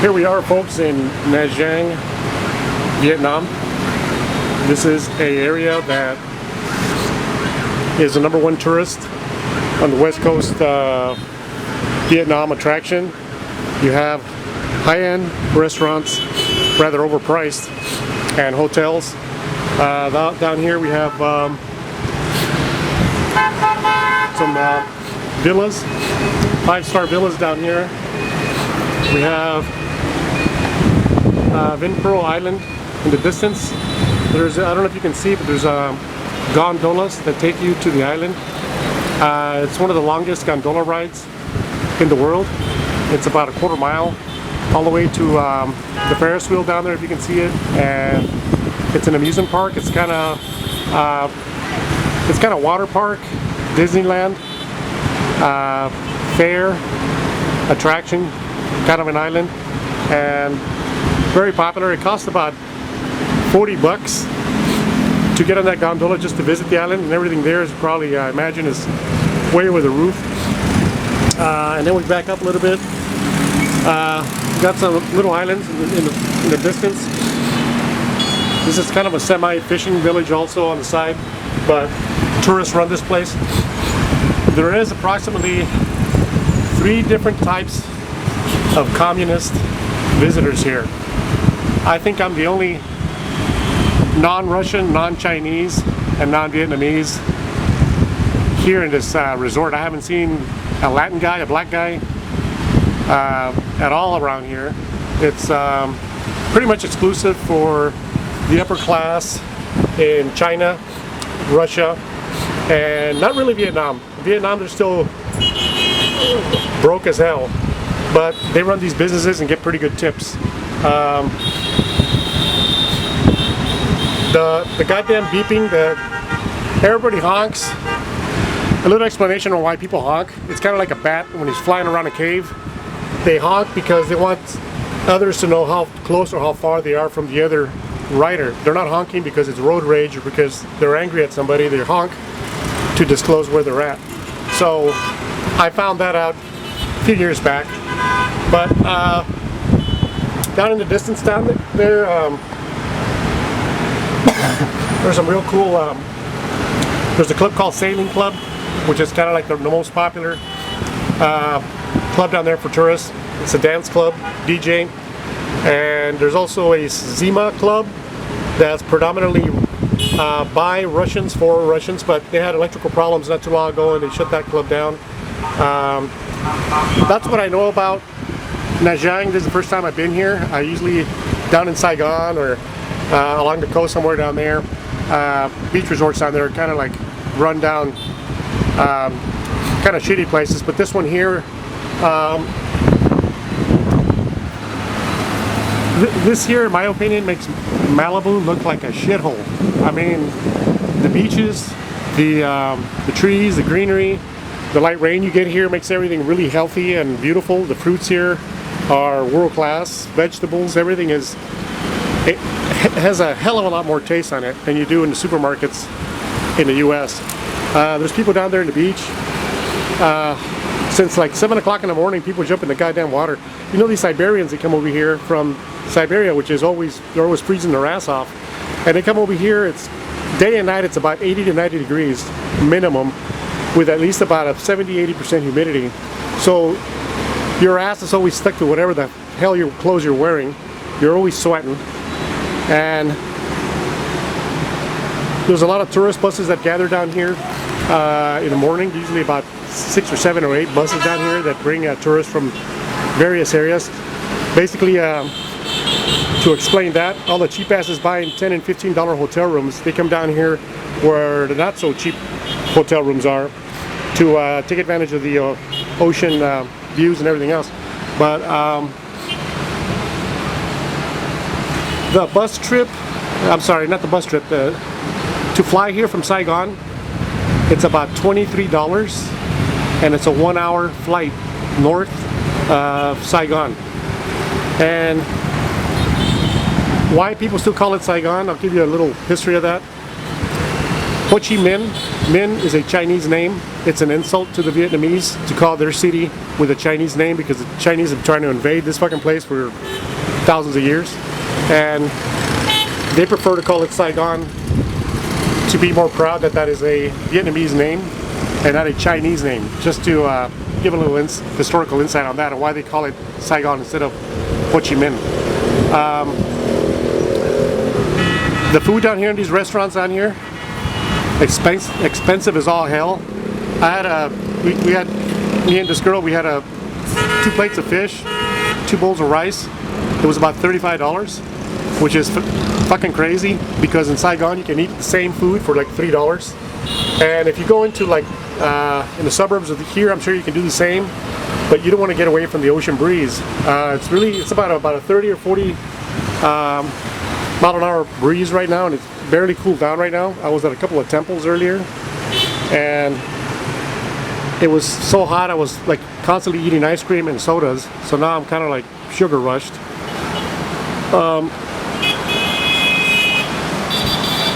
Here we are, folks, in Nha Trang, Vietnam. This is an area that is the #1 tourist on the West Coast Vietnam attraction. You have high-end restaurants, rather overpriced, and hotels. Down here we have some villas, 5-star villas down here. We have Vinpearl Island in the distance. There's, I don't know if you can see, but there's gondolas that take you to the island. It's one of the longest gondola rides in the world. It's about a quarter mile all the way to the Ferris wheel down there, if you can see it. And it's an amusement park. It's kind of water park, Disneyland, fair attraction, kind of an island, and very popular. It costs about $40 to get on that gondola just to visit the island, and everything there is probably, I imagine, is way over the roof. And then we back up a little bit. Got some little islands in the distance. This is kind of a semi-fishing village also on the side, but tourists run this place. There is approximately 3 different types of communist visitors here. I think I'm the only non-Russian, non-Chinese, and non-Vietnamese here in this resort. I haven't seen a Latin guy, a black guy at all around here. It's pretty much exclusive for the upper class in China, Russia, and not really Vietnam. Vietnam, they're still broke as hell, but they run these businesses and get pretty good tips. The goddamn beeping, everybody honks. A little explanation on why people honk. It's kind of like a bat when he's flying around a cave. They honk because they want others to know how close or how far they are from the other rider. They're not honking because it's road rage or because they're angry at somebody. They honk to disclose where they're at. So I found that out a few years back. But down in the distance down there, there's some real cool, there's a club called Sailing Club, which is kind of like the most popular club down there for tourists. It's a dance club, DJ. And there's also a Zima club that's predominantly by Russians, for Russians, but they had electrical problems not too long ago and they shut that club down. That's what I know about Nha Trang. This is the first time I've been here. I usually down in Saigon or along the coast somewhere down there. Beach resorts down there are kind of like run down, kind of shitty places, but this one here, this here, in my opinion, makes Malibu look like a shithole. I mean, the beaches, the trees, the greenery, the light rain you get here makes everything really healthy and beautiful. The fruits here are world class. Vegetables, everything is, it has a hell of a lot more taste on it than you do in the supermarkets in the US. There's people down there in the beach. Since like 7 o'clock in the morning, people jump in the goddamn water. You know, these Siberians that come over here from Siberia, which is they're always freezing their ass off, and they come over here. It's day and night. It's about 80 to 90 degrees minimum, with at least about a 70-80% humidity. So your ass is always stuck to whatever the hell your clothes you're wearing. You're always sweating, and there's a lot of tourist buses that gather down here in the morning. Usually about 6 or 7 or 8 buses down here that bring tourists from various areas. Basically, to explain that, all the cheap asses buying $10 and $15 hotel rooms, they come down here where the not so cheap hotel rooms are to take advantage of the ocean views and everything else. But the bus trip, I'm sorry, not the bus trip, to fly here from Saigon, it's about $23, and it's a 1-hour flight north of Saigon. And why people still call it Saigon, I'll give you a little history of that. Ho Chi Minh. Minh is a Chinese name. It's an insult to the Vietnamese to call their city with a Chinese name because the Chinese have been trying to invade this fucking place for thousands of years. And they prefer to call it Saigon to be more proud that that is a Vietnamese name and not a Chinese name. Just to give a little historical insight on that and why they call it Saigon instead of Ho Chi Minh. The food down here in these restaurants down here, expensive as all hell. I had me and this girl, we had 2 plates of fish, 2 bowls of rice. It was about $35, which is fucking crazy because in Saigon you can eat the same food for like $3. And if you go into like in the suburbs of here, I'm sure you can do the same, but you don't want to get away from the ocean breeze. It's about a 30 or 40 mile an hour breeze right now, and it's barely cooled down right now. I was at a couple of temples earlier, and it was so hot I was like constantly eating ice cream and sodas. So now I'm kind of like sugar rushed.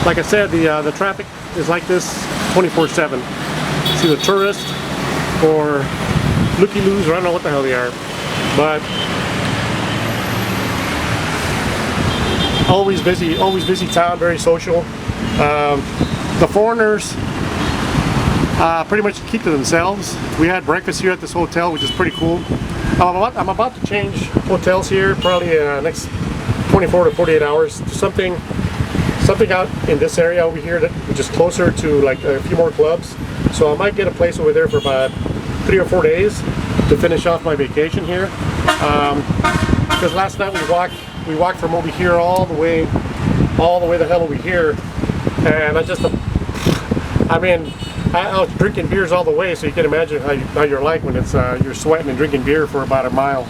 Like I said, the traffic is like this 24/7. It's either tourists or looky-loos, or I don't know what the hell they are, but always busy town, very social. The foreigners pretty much keep to themselves. We had breakfast here at this hotel, which is pretty cool. I'm about to change hotels here, probably next 24 to 48 hours to something out in this area over here that which is closer to like a few more clubs. So I might get a place over there for about 3 or 4 days to finish off my vacation here. Because last night we walked from over here all the way the hell over here, and I was drinking beers all the way, so you can imagine how you're like when it's you're sweating and drinking beer for about a mile.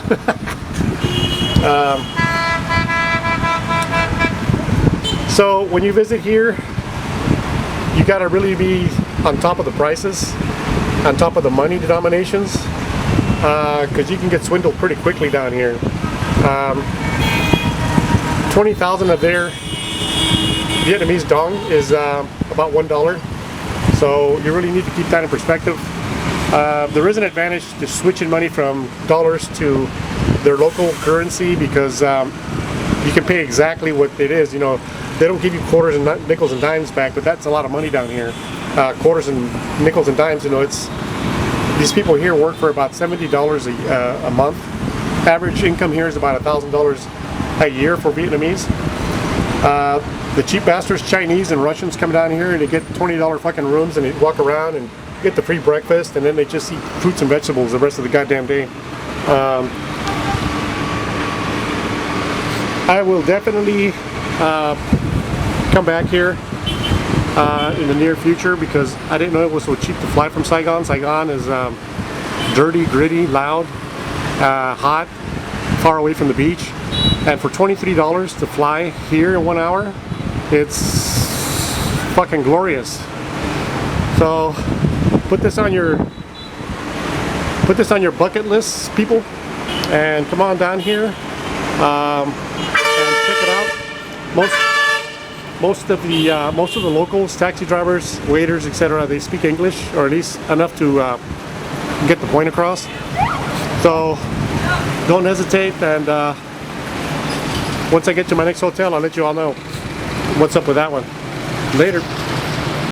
So when you visit here, you got to really be on top of the prices, on top of the money denominations, because you can get swindled pretty quickly down here. 20,000 of their Vietnamese dong is about $1. So you really need to keep that in perspective. There is an advantage to switching money from dollars to their local currency because you can pay exactly what it is. You know, they don't give you quarters and nickels and dimes back, but that's a lot of money down here. Quarters and nickels and dimes, you know, these people here work for about $70 a month. Average income here is about $1,000 a year for Vietnamese. The cheap bastards, Chinese and Russians, come down here and they get $20 fucking rooms and they walk around and get the free breakfast, and then they just eat fruits and vegetables the rest of the goddamn day. I will definitely come back here in the near future because I didn't know it was so cheap to fly from Saigon. Saigon is dirty, gritty, loud, hot, far away from the beach, and for $23 to fly here in 1 hour, it's fucking glorious. So put this on your bucket list, people, and come on down here and check it out. Most of the locals, taxi drivers, waiters, etc., they speak English, or at least enough to get the point across. So don't hesitate, and once I get to my next hotel, I'll let you all know what's up with that one. Later.